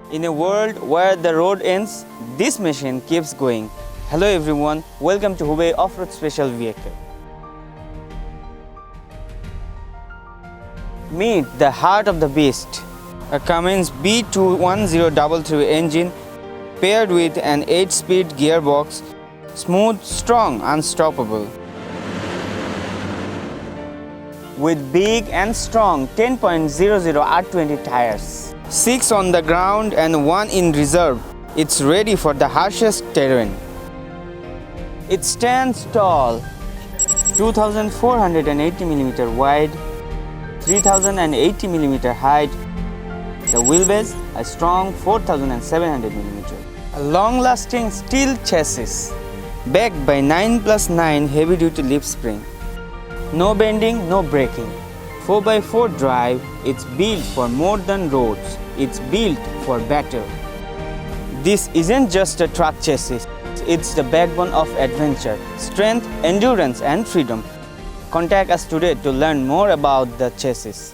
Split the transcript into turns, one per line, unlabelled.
In a world where the road ends, this machine keeps going. Hello everyone, welcome to Wheelbase Off-Road Special Vehicle. Meet the heart of the beast, a Cummins B21033 engine paired with an 8-speed gearbox, smooth, strong, unstoppable. With big and strong 10.00 R20 tires, 6 on the ground and 1 in reserve, it's ready for the harshest terrain. It stands tall, 2,480mm wide, 3,080 mm height. The wheelbase, a strong 4,700mm. A long-lasting steel chassis, backed by 9+9 heavy-duty leaf spring. No bending, no braking. 4x4 drive, it's built for more than roads, it's built for battle. This isn't just a truck chassis, it's the backbone of adventure, strength, endurance and freedom. Contact us today to learn more about the chassis.